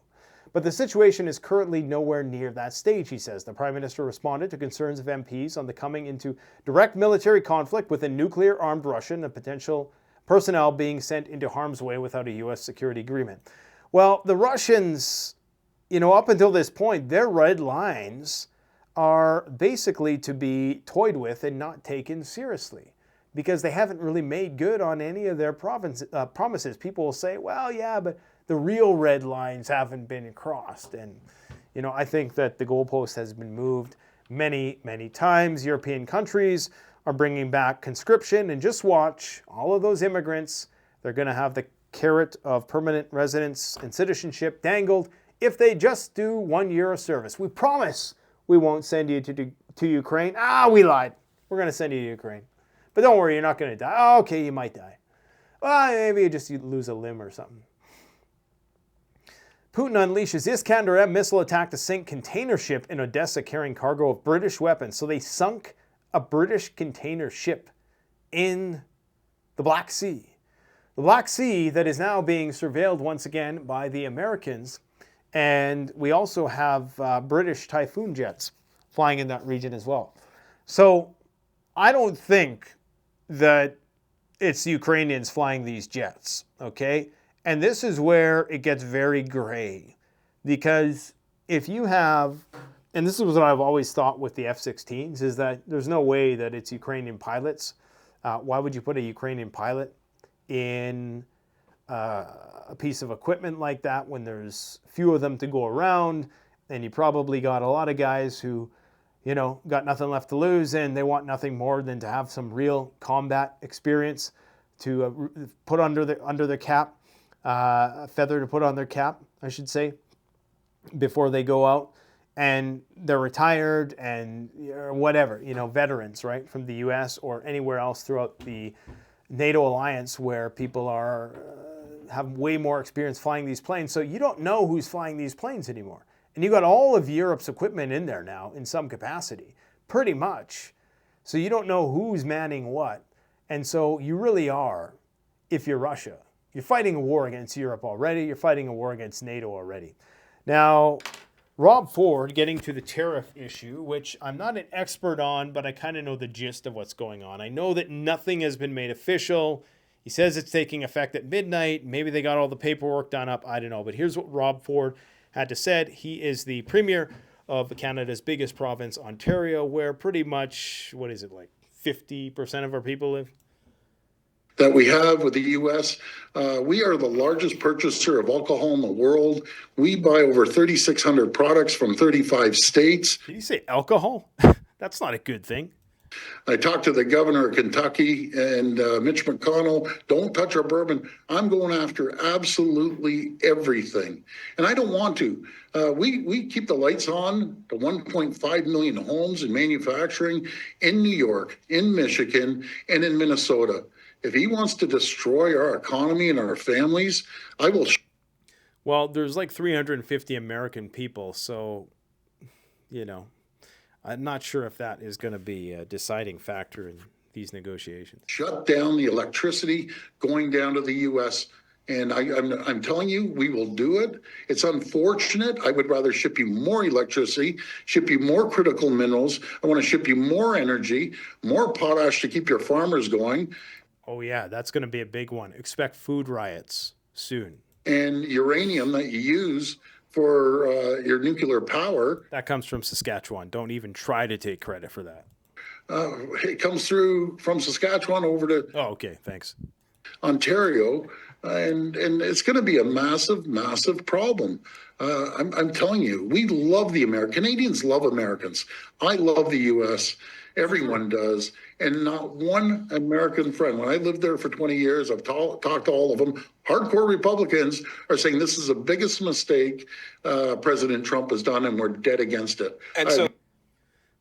But the situation is currently nowhere near that stage, he says. The Prime Minister responded to concerns of MPs on the coming into direct military conflict with a nuclear-armed Russia and potential personnel being sent into harm's way without a U.S. security agreement. Well, the Russians, up until this point, their red lines are basically to be toyed with and not taken seriously because they haven't really made good on any of their promises. People will say, well, yeah, but the real red lines haven't been crossed. And, I think that the goalpost has been moved many, many times. European countries are bringing back conscription, and just watch all of those immigrants. They're going to have the carrot of permanent residence and citizenship dangled if they just do 1 year of service. We promise we won't send you to Ukraine. We lied. We're going to send you to Ukraine. But don't worry, you're not going to die. Oh, okay, you might die. Well, maybe you lose a limb or something. Putin unleashes Iskander-M missile attack to sink container ship in Odessa carrying cargo of British weapons. So they sunk a British container ship in the Black Sea. The Black Sea that is now being surveilled once again by the Americans. And we also have British Typhoon jets flying in that region as well. So I don't think that it's the Ukrainians flying these jets, okay? And this is where it gets very gray. Because if you have, and this is what I've always thought with the F-16s, is that there's no way that it's Ukrainian pilots. Why would you put a Ukrainian pilot in a piece of equipment like that when there's few of them to go around, and you probably got a lot of guys who, you know, got nothing left to lose, and they want nothing more than to have some real combat experience to put under their cap, a feather to put on their cap, I should say, before they go out. And they're retired and whatever, you know, veterans, right, from the U.S. or anywhere else throughout the NATO alliance where people are have way more experience flying these planes. So you don't know who's flying these planes anymore. And you got all of Europe's equipment in there now in some capacity, pretty much. So you don't know who's manning what. And so you really are, if you're Russia, you're fighting a war against Europe already. You're fighting a war against NATO already. Now, Rob Ford, getting to the tariff issue, which I'm not an expert on, but I kind of know the gist of what's going on. I know that nothing has been made official. He says it's taking effect at midnight. Maybe they got all the paperwork done up. I don't know. But here's what Rob Ford had to say. He is the premier of Canada's biggest province, Ontario, where pretty much, what is it, like 50% of our people live? That we have with the U.S. We are the largest purchaser of alcohol in the world. We buy over 3,600 products from 35 states. Did you say alcohol? That's not a good thing. I talked to the governor of Kentucky and Mitch McConnell. Don't touch our bourbon. I'm going after absolutely everything. And I don't want to. We keep the lights on to 1.5 million homes in manufacturing in New York, in Michigan, and in Minnesota. If he wants to destroy our economy and our families, I will. Well, there's like 350 American people, so, you know, I'm not sure if that is going to be a deciding factor in these negotiations. Shut down the electricity going down to the U.S. And I'm telling you, we will do it. It's unfortunate. I would rather ship you more electricity, ship you more critical minerals. I want to ship you more energy, more potash to keep your farmers going. Oh, yeah, that's going to be a big one. Expect food riots soon. And uranium that you use for your nuclear power. That comes from Saskatchewan. Don't even try to take credit for that. It comes through from Saskatchewan over to okay, thanks. Ontario, and it's going to be a massive, massive problem. I'm telling you, we love the Canadians love Americans. I love the U.S. Everyone does. And not one American friend. When I lived there for 20 years, I've talked to all of them. Hardcore Republicans are saying this is the biggest mistake President Trump has done, and we're dead against it. And so,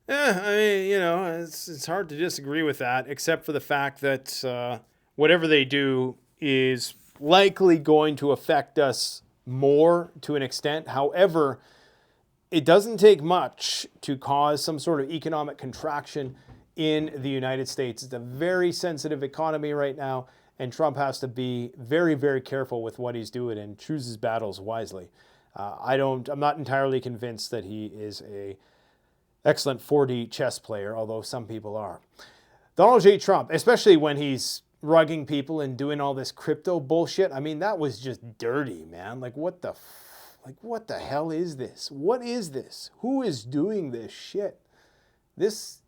I mean, you know, it's hard to disagree with that, except for the fact that whatever they do is likely going to affect us more to an extent. However, it doesn't take much to cause some sort of economic contraction in the United States. It's a very sensitive economy right now, and Trump has to be very, very careful with what he's doing and choose his battles wisely. I'm not entirely convinced that he is a excellent 4D chess player, although some people are. Donald J. Trump, especially when he's rugging people and doing all this crypto bullshit. I mean, that was just dirty, man. Like, what the hell is this? What is this? Who is doing this shit? This,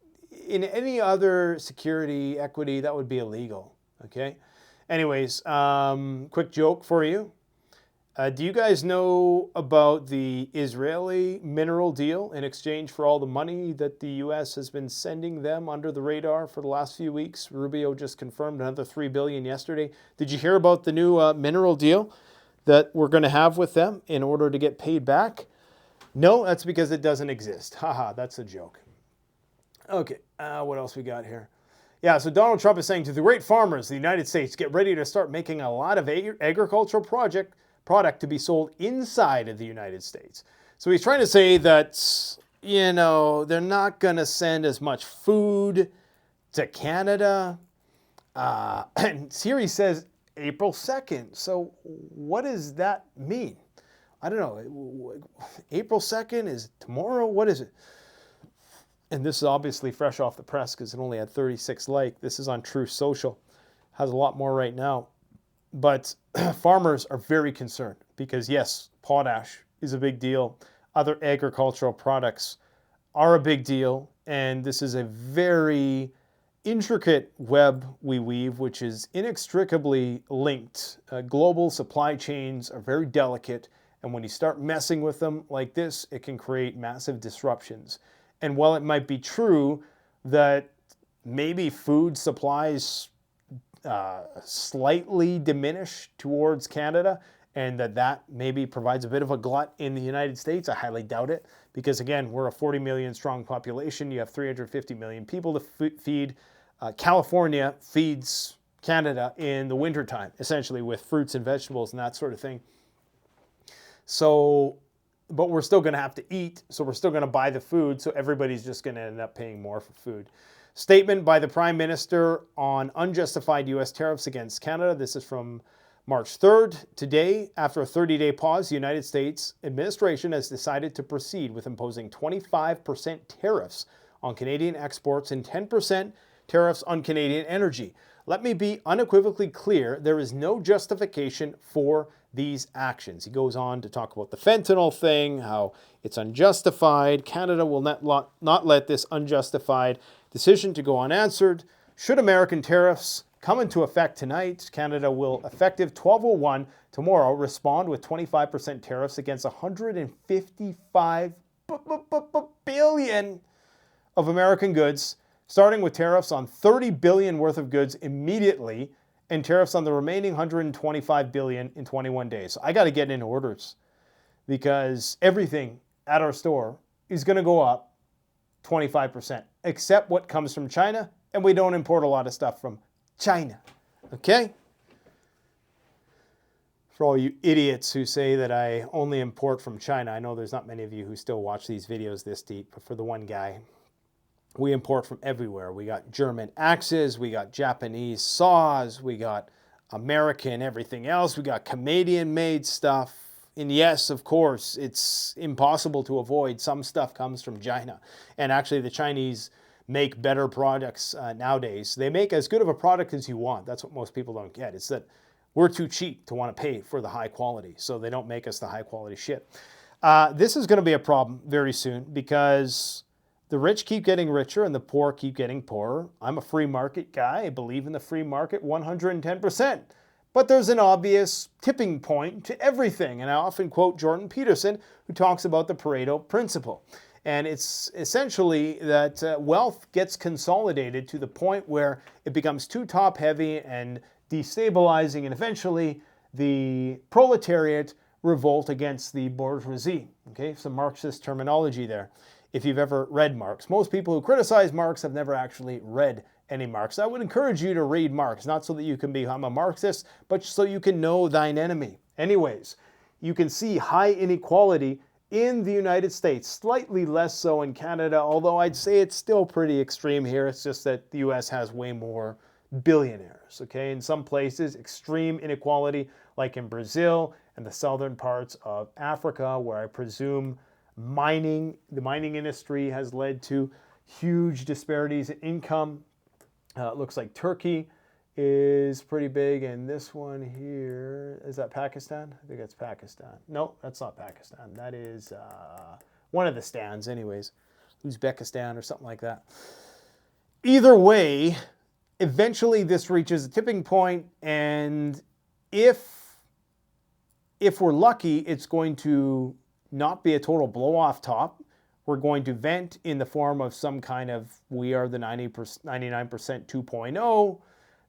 in any other security equity, that would be illegal, okay? Anyways, quick joke for you. Do you guys know about the Israeli mineral deal in exchange for all the money that the U.S. has been sending them under the radar for the last few weeks? Rubio just confirmed another $3 billion yesterday. Did you hear about the new mineral deal that we're going to have with them in order to get paid back? No, that's because it doesn't exist. Haha, that's a joke. Okay, what else we got here? Yeah, so Donald Trump is saying to the great farmers of the United States, get ready to start making a lot of agricultural product to be sold inside of the United States. So he's trying to say that, you know, they're not going to send as much food to Canada And Siri says April 2nd. So what does that mean? I don't know. April 2nd is tomorrow? What is it? And this is obviously fresh off the press because it only had 36 likes. This is on Truth Social. Has a lot more right now. But farmers are very concerned because, yes, potash is a big deal. Other agricultural products are a big deal. And this is a very intricate web we weave, which is inextricably linked. Global supply chains are very delicate. And when you start messing with them like this, it can create massive disruptions. And while it might be true that maybe food supplies slightly diminish towards Canada and that maybe provides a bit of a glut in the United States, I highly doubt it. Because again, we're a 40 million strong population. You have 350 million people to feed. California feeds Canada in the wintertime, essentially with fruits and vegetables and that sort of thing. So, but we're still going to have to eat, so we're still going to buy the food, so everybody's just going to end up paying more for food. Statement by the Prime Minister on unjustified U.S. tariffs against Canada. This is from March 3rd. Today, after a 30-day pause, the United States administration has decided to proceed with imposing 25% tariffs on Canadian exports and 10% tariffs on Canadian energy. Let me be unequivocally clear, there is no justification for these actions. He goes on to talk about the fentanyl thing, how it's unjustified. Canada will not let this unjustified decision to go unanswered. Should American tariffs come into effect tonight, Canada will, effective 12:01 tomorrow, respond with 25% tariffs against 155 billion of American goods, starting with tariffs on 30 billion worth of goods immediately and tariffs on the remaining 125 billion in 21 days. So I got to get in orders because everything at our store is going to go up 25%, except what comes from China, and we don't import a lot of stuff from China. Okay? For all you idiots who say that I only import from China, I know there's not many of you who still watch these videos this deep, but for the one guy, we import from everywhere. We got German axes, we got Japanese saws, we got American everything else, we got Canadian-made stuff. And yes, of course, it's impossible to avoid. Some stuff comes from China. And actually, the Chinese make better products nowadays. They make as good of a product as you want. That's what most people don't get. It's that we're too cheap to want to pay for the high quality. So they don't make us the high quality shit. This is going to be a problem very soon because the rich keep getting richer and the poor keep getting poorer. I'm a free market guy. I believe in the free market 110%. But there's an obvious tipping point to everything. And I often quote Jordan Peterson, who talks about the Pareto principle. And it's essentially that wealth gets consolidated to the point where it becomes too top-heavy and destabilizing, and eventually the proletariat revolt against the bourgeoisie. Okay, some Marxist terminology there. If you've ever read Marx. Most people who criticize Marx have never actually read any Marx. I would encourage you to read Marx, not so that you can become a Marxist, but so you can know thine enemy. Anyways, you can see high inequality in the United States, slightly less so in Canada, although I'd say it's still pretty extreme here. It's just that the US has way more billionaires, okay? In some places, extreme inequality, like in Brazil and the southern parts of Africa, where I presume the mining industry has led to huge disparities in income. It looks like Turkey is pretty big, and this one here, is that Pakistan? I think that's Pakistan. No, that's not Pakistan. That is one of the stands anyways. Uzbekistan or something like that. Either way, eventually this reaches a tipping point, and if we're lucky, it's going to not be a total blow off top. We're going to vent in the form of some kind of we are the 99% 2.0.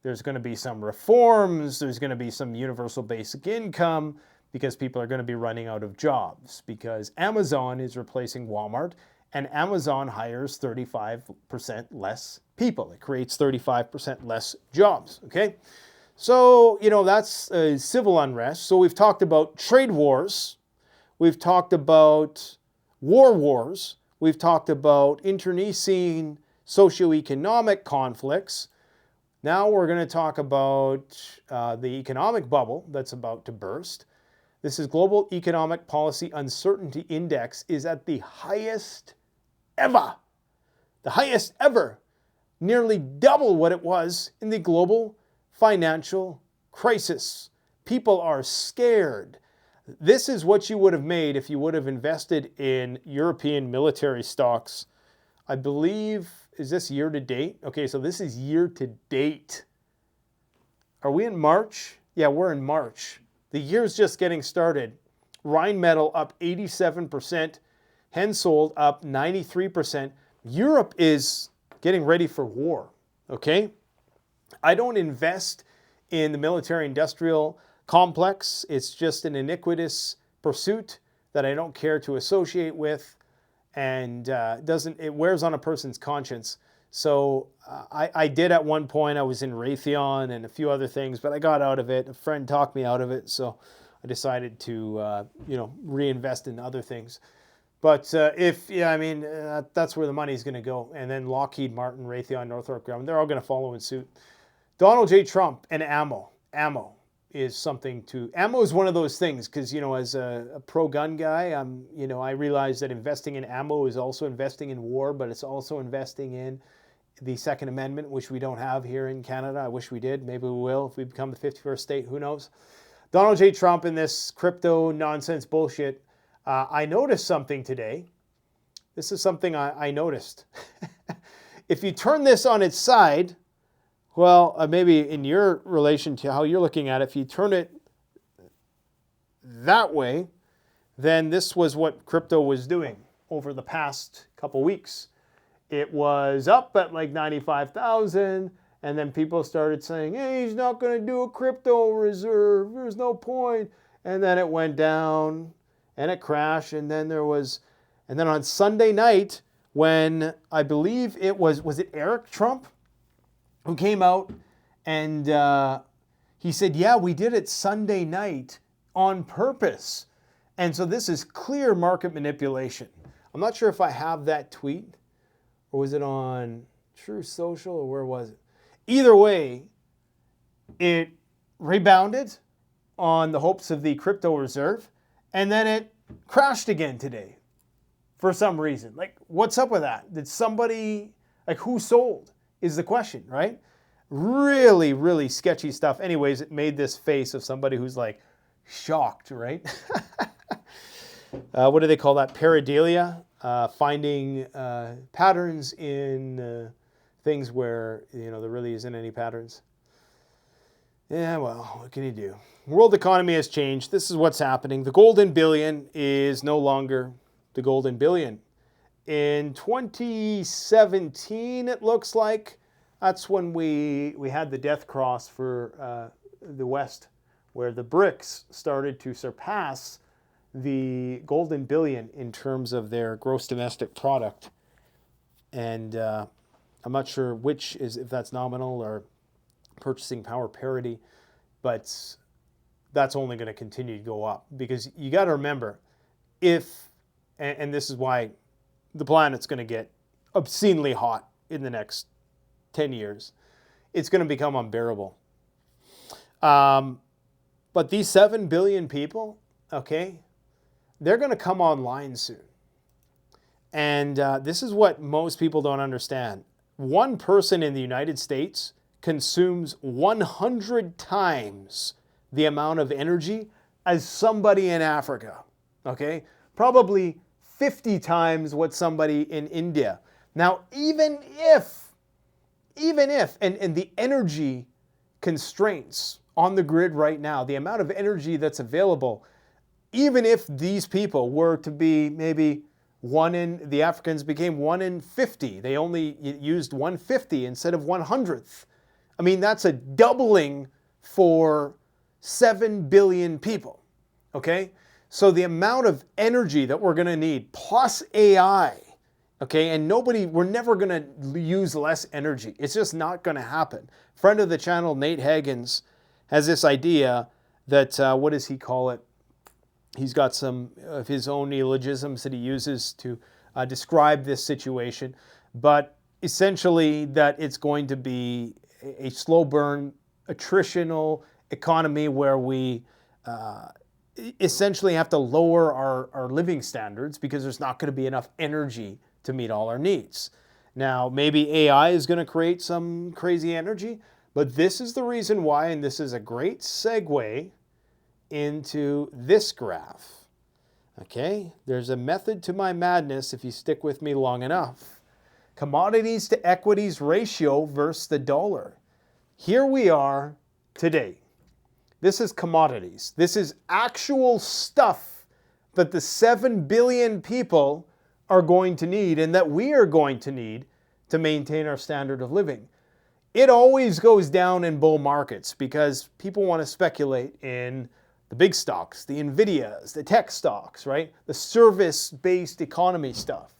There's going to be some reforms. There's going to be some universal basic income because people are going to be running out of jobs because Amazon is replacing Walmart and Amazon hires 35% less people. It creates 35% less jobs, okay? So, that's civil unrest. So we've talked about trade wars. We've talked about wars. We've talked about internecine socioeconomic conflicts. Now we're going to talk about the economic bubble that's about to burst. This is Global Economic Policy Uncertainty Index is at the highest ever. The highest ever. Nearly double what it was in the global financial crisis. People are scared. This is what you would have made if you would have invested in European military stocks. I believe, is this year to date? Okay, so this is year to date. Are we in March? Yeah, we're in March. The year's just getting started. Rheinmetall up 87%. Hensoldt up 93%. Europe is getting ready for war, okay? I don't invest in the military-industrial complex. It's just an iniquitous pursuit that I don't care to associate with, and it wears on a person's conscience. So I did at one point. I was in Raytheon and a few other things, but I got out of it. A friend talked me out of it, so I decided to reinvest in other things. But that's where the money's going to go. And then Lockheed Martin, Raytheon, Northrop Grumman, they're all going to follow in suit. Donald J. Trump and ammo. Ammo is something to... Ammo is one of those things because, as a pro-gun guy, I realize that investing in ammo is also investing in war, but it's also investing in the Second Amendment, which we don't have here in Canada. I wish we did. Maybe we will if we become the 51st state. Who knows? Donald J. Trump and this crypto nonsense bullshit. I noticed something today. This is something I noticed. If you turn this on its side, well, maybe in your relation to how you're looking at it, if you turn it that way, then this was what crypto was doing over the past couple weeks. It was up at like 95,000, and then people started saying, hey, he's not going to do a crypto reserve. There's no point. And then it went down. And it crashed, and then on Sunday night, when I believe was it Eric Trump who came out and he said, yeah, we did it Sunday night on purpose. And so this is clear market manipulation. I'm not sure if I have that tweet, or was it on True Social, or where was it? Either way, it rebounded on the hopes of the crypto reserve. And then it crashed again today for some reason. Like, what's up with that? Did somebody, who sold is the question, right? Really, really sketchy stuff. Anyways, it made this face of somebody who's shocked, right? What do they call that? Pareidolia, finding patterns in things where, there really isn't any patterns. Yeah, well, what can you do? World economy has changed. This is what's happening. The golden billion is no longer the golden billion. In 2017, it looks like, that's when we had the death cross for the West, where the BRICS started to surpass the golden billion in terms of their gross domestic product. And I'm not sure which is, if that's nominal or purchasing power parity, but that's only going to continue to go up, because you got to remember, and this is why the planet's going to get obscenely hot in the next 10 years, it's going to become unbearable. But these 7 billion people, okay, they're going to come online soon. And this is what most people don't understand. One person in the United States consumes 100 times the amount of energy as somebody in Africa, okay? Probably 50 times what somebody in India. Now, even if, and the energy constraints on the grid right now, the amount of energy that's available, even if these people were to be maybe the Africans became 1 in 50, they only used 1/50 instead of 1/100th. I mean, that's a doubling for 7 billion people, okay? So the amount of energy that we're going to need, plus AI, okay, and we're never going to use less energy. It's just not going to happen. Friend of the channel, Nate Haggins, has this idea that, what does he call it? He's got some of his own neologisms that he uses to describe this situation, but essentially that it's going to be a slow burn, attritional economy where we essentially have to lower our living standards because there's not going to be enough energy to meet all our needs. Now, maybe AI is going to create some crazy energy, but this is the reason why, and this is a great segue into this graph. Okay, there's a method to my madness if you stick with me long enough. Commodities to equities ratio versus the dollar. Here we are today. This is commodities. This is actual stuff that the 7 billion people are going to need and that we are going to need to maintain our standard of living. It always goes down in bull markets because people want to speculate in the big stocks, the Nvidias, the tech stocks, right? The service-based economy stuff.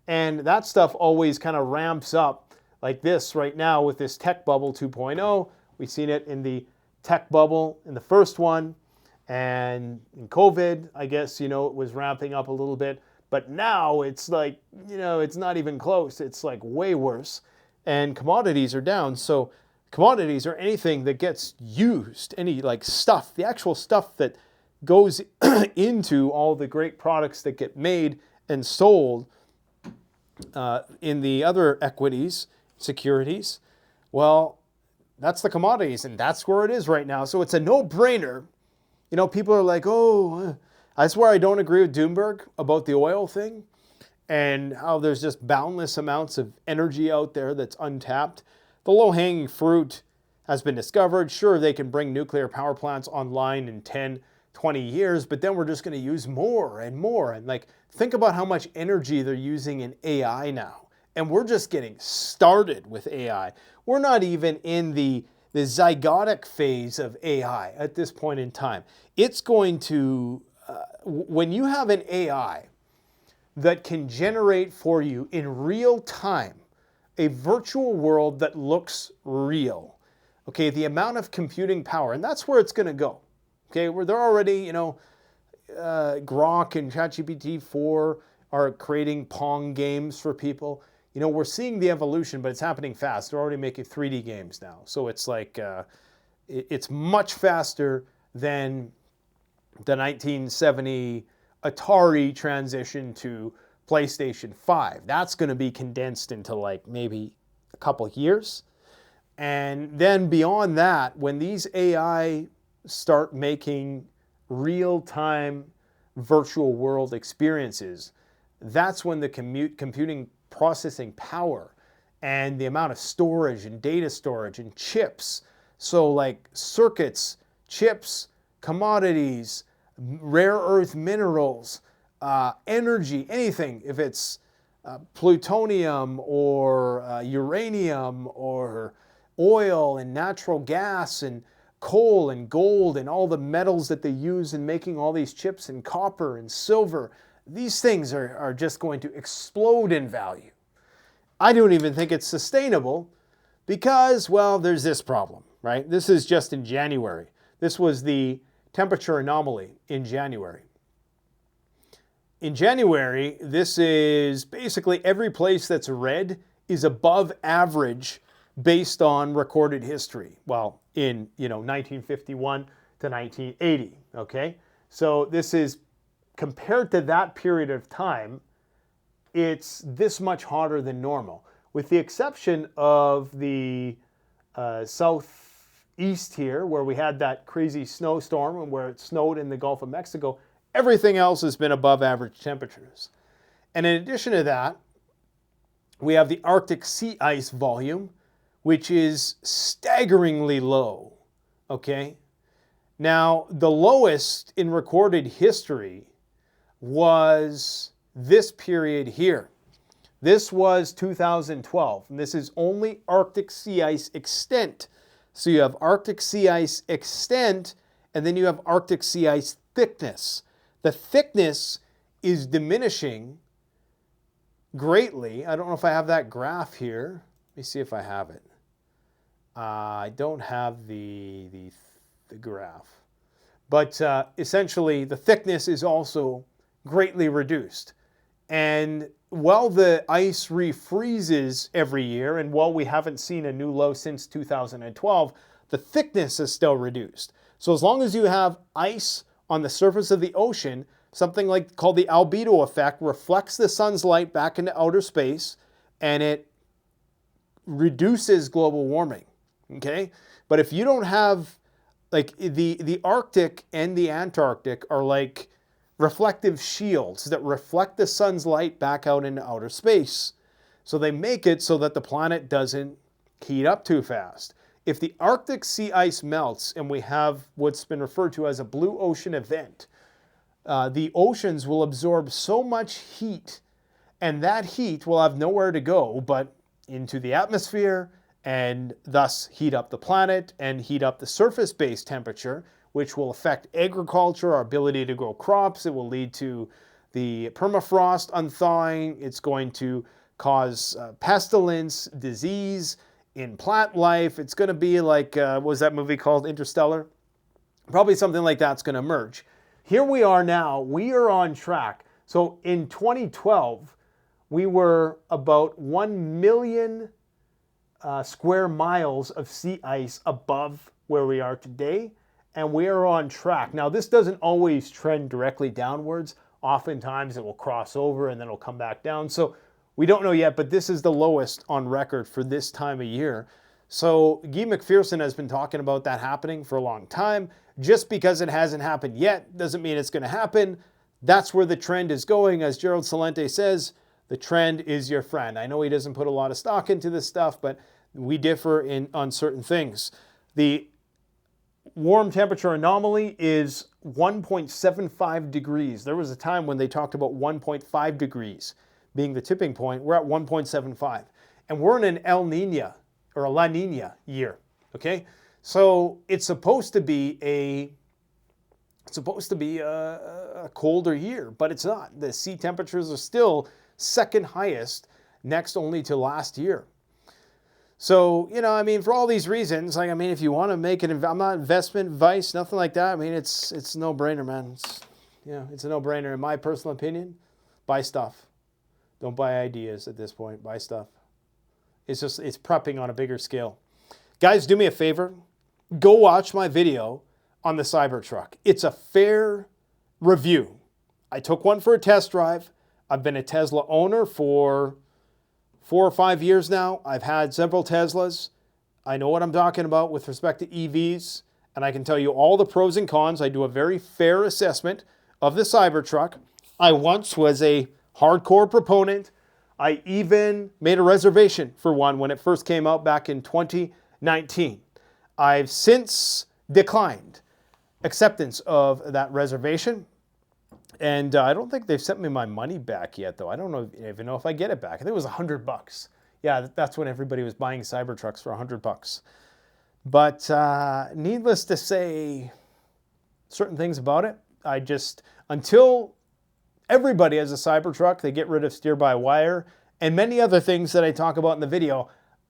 And that stuff always kind of ramps up like this right now with this tech bubble 2.0. We've seen it in the tech bubble in the first one, and in COVID, I guess, it was ramping up a little bit. But now it's like, it's not even close. It's like way worse. And commodities are down. So commodities are anything that gets used, any like stuff, the actual stuff that goes into all the great products that get made and sold in the other equities, securities. Well, that's the commodities, and that's where it is right now. So it's a no-brainer. People are like, oh, that's where I don't agree with Doomberg about the oil thing and how there's just boundless amounts of energy out there that's untapped. The low-hanging fruit has been discovered. Sure, they can bring nuclear power plants online in 10, 20 years, but then we're just going to use more and more. And like, think about how much energy they're using in AI now. And we're just getting started with AI. We're not even in the zygotic phase of AI at this point in time. It's going to, when you have an AI that can generate for you in real time a virtual world that looks real, okay, the amount of computing power, and that's where it's going to go. Okay, where they're already, Grok and ChatGPT-4 are creating Pong games for people. We're seeing the evolution, but it's happening fast. They're already making 3D games now. So it's like, it's much faster than the 1970 Atari transition to PlayStation 5. That's going to be condensed into like maybe a couple of years. And then beyond that, when these AI start making real-time virtual world experiences, that's when the computing processing power and the amount of storage and data storage and chips, so like circuits, chips, commodities, rare earth minerals, energy, anything, if it's plutonium or uranium or oil and natural gas and coal and gold and all the metals that they use in making all these chips, and copper and silver, these things are just going to explode in value. I don't even think it's sustainable because, well, there's this problem, right? This is just in January. This was the temperature anomaly in January. In January, this is basically every place that's red is above average based on recorded history. Well, in 1951 to 1980, okay? So this is, compared to that period of time, it's this much hotter than normal, with the exception of the southeast here, where we had that crazy snowstorm and where it snowed in the Gulf of Mexico. Everything else has been above average temperatures. And in addition to that, we have the Arctic sea ice volume, which is staggeringly low, okay? Now, the lowest in recorded history was this period here. This was 2012, and this is only Arctic sea ice extent. So you have Arctic sea ice extent, and then you have Arctic sea ice thickness. The thickness is diminishing greatly. I don't know if I have that graph here. Let me see if I have it. I don't have the graph. But essentially, the thickness is also greatly reduced. And while the ice refreezes every year, and while we haven't seen a new low since 2012, the thickness is still reduced. So as long as you have ice on the surface of the ocean, something like called the albedo effect reflects the sun's light back into outer space, and it reduces global warming. Okay? But if you don't have, like, the Arctic and the Antarctic are like reflective shields that reflect the sun's light back out into outer space. So they make it so that the planet doesn't heat up too fast. If the Arctic sea ice melts and we have what's been referred to as a blue ocean event, the oceans will absorb so much heat, and that heat will have nowhere to go but into the atmosphere, and thus heat up the planet and heat up the surface-based temperature, which will affect agriculture, our ability to grow crops. It will lead to the permafrost unthawing. It's going to cause pestilence, disease in plant life. It's going to be like, what was that movie called, Interstellar? Probably something like that's going to emerge. Here we are now. We are on track. So in 2012, we were about 1 million square miles of sea ice above where we are today, and we are on track. Now, this doesn't always trend directly downwards. Oftentimes it will cross over and then it'll come back down. So we don't know yet, but this is the lowest on record for this time of year. So Guy McPherson has been talking about that happening for a long time. Just because it hasn't happened yet doesn't mean it's going to happen. That's where the trend is going. As Gerald Celente says, the trend is your friend. I know he doesn't put a lot of stock into this stuff, but we differ on certain things. The warm temperature anomaly is 1.75 degrees. There was a time when they talked about 1.5 degrees being the tipping point. We're at 1.75. And we're in an El Nino or a La Nina year, okay? So it's supposed to be a colder year, but it's not. The sea temperatures are still second highest, next only to last year. So, you know, I mean, for all these reasons, like, I mean, if you want to make an, I'm not investment advice, nothing like that. I mean, it's a no-brainer, man. It's a no-brainer. In my personal opinion, buy stuff. Don't buy ideas at this point. Buy stuff. It's prepping on a bigger scale. Guys, do me a favor. Go watch my video on the Cybertruck. It's a fair review. I took one for a test drive. I've been a Tesla owner for 4 or 5 years now. I've had several Teslas. I know what I'm talking about with respect to EVs, and I can tell you all the pros and cons. I do a very fair assessment of the Cybertruck. I once was a hardcore proponent. I even made a reservation for one when it first came out back in 2019. I've since declined acceptance of that reservation. And I don't think they've sent me my money back yet, though. I don't even know if I get it back. I think it was $100. Yeah, that's when everybody was buying Cybertrucks for $100. But needless to say, certain things about it, until everybody has a Cybertruck, they get rid of steer-by-wire, and many other things that I talk about in the video,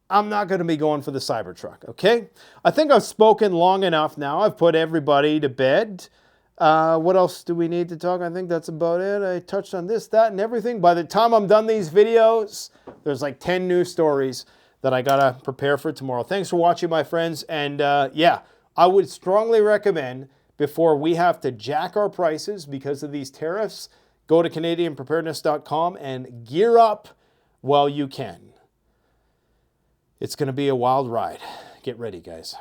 I'm not going to be going for the Cybertruck, okay? I think I've spoken long enough now. I've put everybody to bed. What else do we need to talk? I think that's about it. I touched on this, that, and everything. By the time I'm done these videos, there's like 10 news stories that I got to prepare for tomorrow. Thanks for watching, my friends. And yeah, I would strongly recommend, before we have to jack our prices because of these tariffs, go to CanadianPreparedness.com and gear up while you can. It's going to be a wild ride. Get ready, guys.